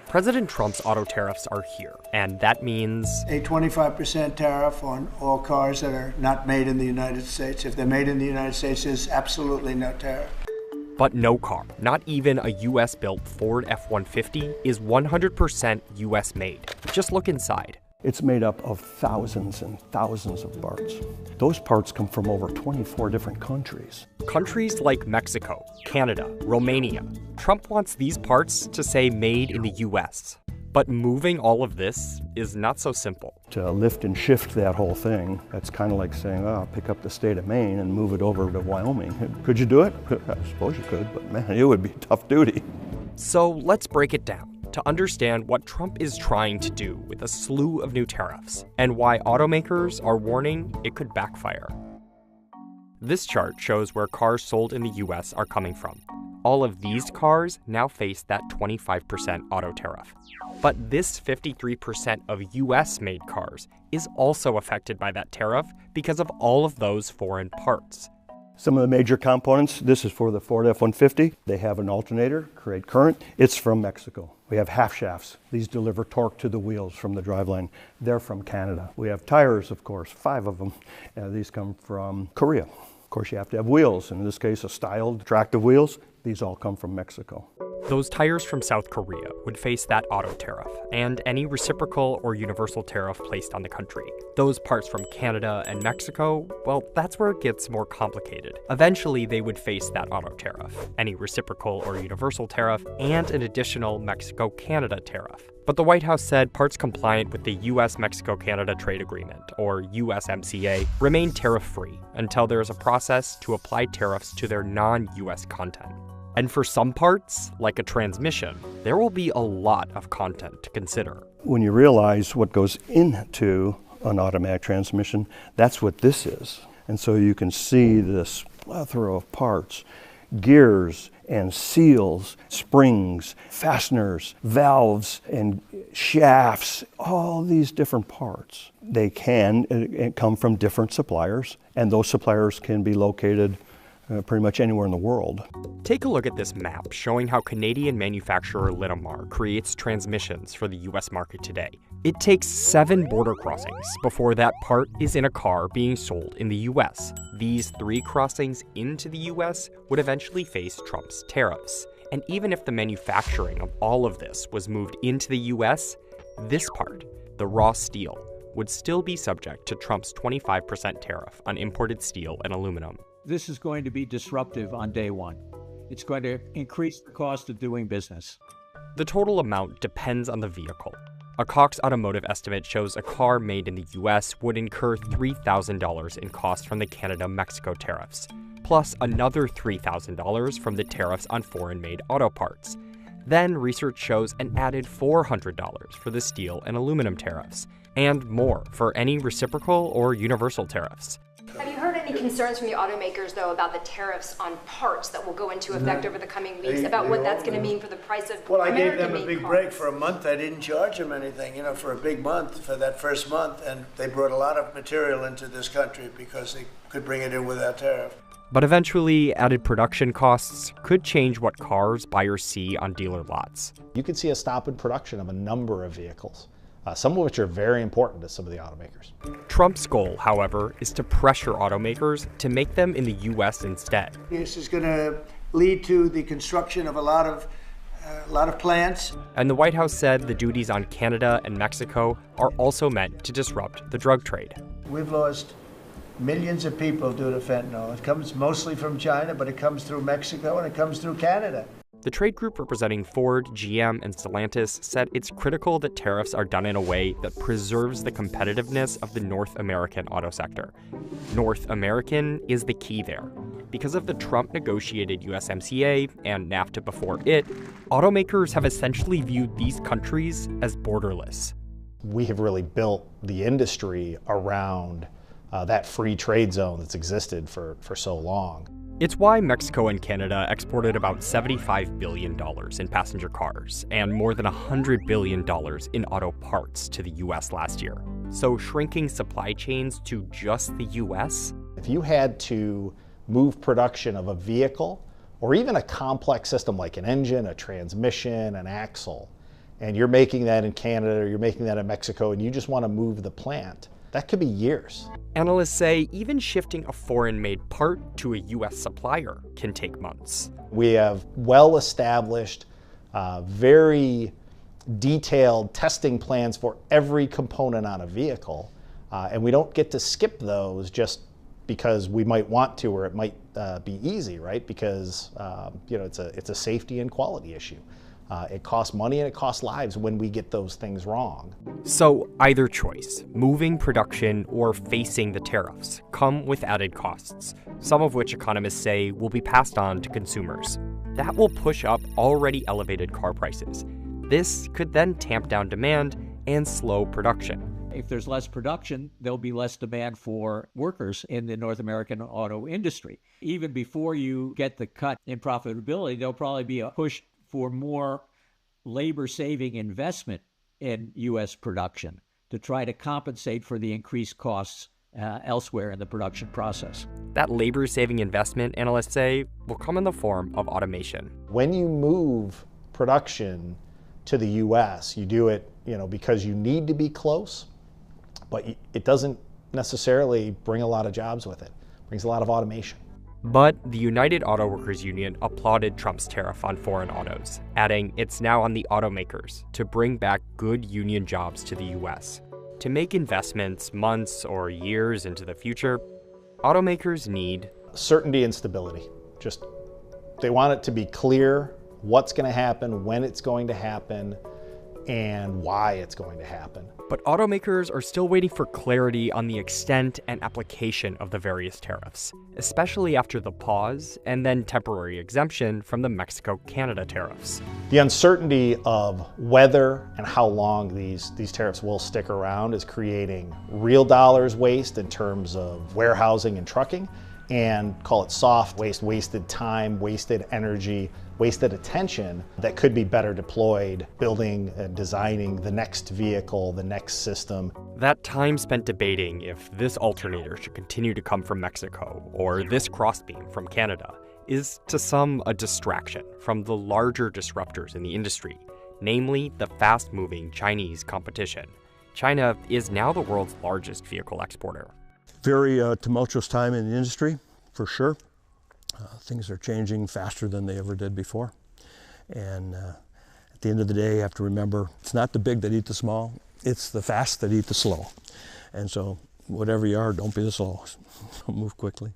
President Trump's auto tariffs are here, and that means a 25% tariff on all cars that are not made in the United States. If they're made in the United States, there's absolutely no tariff. But no car, not even a US-built Ford F-150, is 100% US made. Just look inside. It's made up of thousands and thousands of parts. Those parts come from over 24 different countries. Countries like Mexico, Canada, Romania. Trump wants these parts to say made in the US. But moving all of this is not so simple. To lift and shift that whole thing, that's kind of like saying, oh, pick up the state of Maine and move it over to Wyoming. Could you do it? I suppose you could, but man, it would be tough duty. So let's break it down to understand what Trump is trying to do with a slew of new tariffs and why automakers are warning it could backfire. This chart shows where cars sold in the US are coming from. All of these cars now face that 25% auto tariff. But this 53% of US-made cars is also affected by that tariff because of all of those foreign parts. Some of the major components, this is for the Ford F-150. They have an alternator, create current. It's from Mexico. We have half shafts. These deliver torque to the wheels from the driveline. They're from Canada. We have tires, of course, 5 of them. These come from Korea. Of course, you have to have wheels. In this case, a styled, tractive wheels. These all come from Mexico. Those tires from South Korea would face that auto tariff and any reciprocal or universal tariff placed on the country. Those parts from Canada and Mexico, well, that's where it gets more complicated. Eventually, they would face that auto tariff, any reciprocal or universal tariff, and an additional Mexico-Canada tariff. But the White House said parts compliant with the US-Mexico-Canada Trade Agreement, or USMCA, remain tariff-free until there is a process to apply tariffs to their non-US content. And for some parts, like a transmission, there will be a lot of content to consider. When you realize what goes into an automatic transmission, that's what this is. And so you can see this plethora of parts, gears and seals, springs, fasteners, valves, and shafts, all these different parts. They can come from different suppliers, and those suppliers can be located pretty much anywhere in the world. Take a look at this map showing how Canadian manufacturer Linamar creates transmissions for the US market today. It takes 7 border crossings before that part is in a car being sold in the US. These 3 crossings into the US would eventually face Trump's tariffs. And even if the manufacturing of all of this was moved into the US, this part, the raw steel, would still be subject to Trump's 25% tariff on imported steel and aluminum. This is going to be disruptive on day one. It's going to increase the cost of doing business. The total amount depends on the vehicle. A Cox Automotive estimate shows a car made in the US would incur $3,000 in costs from the Canada-Mexico tariffs, plus another $3,000 from the tariffs on foreign-made auto parts. Then research shows an added $400 for the steel and aluminum tariffs, and more for any reciprocal or universal tariffs. Have you heard any concerns from the automakers, though, about the tariffs on parts that will go into effect over the coming weeks, about what that's going to mean for the price of Well, I gave American-made them a big cars? break for a month. I didn't charge them anything, for a big month, for that first month. And they brought a lot of material into this country because they could bring it in without tariff. But eventually, added production costs could change what cars buyers see on dealer lots. You could see a stop in production of a number of vehicles, some of which are very important to some of the automakers. Trump's goal, however, is to pressure automakers to make them in the US instead. This is going to lead to the construction of a lot of plants. And the White House said the duties on Canada and Mexico are also meant to disrupt the drug trade. We've lost millions of people due to fentanyl. It comes mostly from China, but it comes through Mexico and it comes through Canada. The trade group representing Ford, GM, and Stellantis said it's critical that tariffs are done in a way that preserves the competitiveness of the North American auto sector. North American is the key there. Because of the Trump-negotiated USMCA and NAFTA before it, automakers have essentially viewed these countries as borderless. We have really built the industry around that free trade zone that's existed for so long. It's why Mexico and Canada exported about $75 billion in passenger cars and more than $100 billion in auto parts to the US last year. So shrinking supply chains to just the US? If you had to move production of a vehicle or even a complex system like an engine, a transmission, an axle, and you're making that in Canada or you're making that in Mexico and you just want to move the plant, that could be years. Analysts say even shifting a foreign-made part to a U.S. supplier can take months. We have well-established, very detailed testing plans for every component on a vehicle, and we don't get to skip those just because we might want to, or it might be easy, right? Because it's a safety and quality issue. It costs money and it costs lives when we get those things wrong. So either choice, moving production or facing the tariffs, come with added costs, some of which economists say will be passed on to consumers. That will push up already elevated car prices. This could then tamp down demand and slow production. If there's less production, there'll be less demand for workers in the North American auto industry. Even before you get the cut in profitability, there'll probably be a push for more labor-saving investment in U.S. production to try to compensate for the increased costs elsewhere in the production process. That labor-saving investment, analysts say, will come in the form of automation. When you move production to the U.S., you do it, because you need to be close, but it doesn't necessarily bring a lot of jobs with it. It brings a lot of automation. But the United Auto Workers Union applauded Trump's tariff on foreign autos, adding it's now on the automakers to bring back good union jobs to the U.S. To make investments months or years into the future, automakers need certainty and stability. They want it to be clear what's going to happen, when it's going to happen, and why it's going to happen. But automakers are still waiting for clarity on the extent and application of the various tariffs, especially after the pause and then temporary exemption from the Mexico-Canada tariffs. The uncertainty of whether and how long these tariffs will stick around is creating real dollars waste in terms of warehousing and trucking, and call it soft waste, wasted time, wasted energy, wasted attention that could be better deployed building and designing the next vehicle, the next system. That time spent debating if this alternator should continue to come from Mexico or this crossbeam from Canada is to some a distraction from the larger disruptors in the industry, namely the fast-moving Chinese competition. China is now the world's largest vehicle exporter. Very tumultuous time in the industry, for sure. Things are changing faster than they ever did before. And at the end of the day, you have to remember, it's not the big that eat the small, it's the fast that eat the slow. And so whatever you are, don't be the slowest. Move quickly.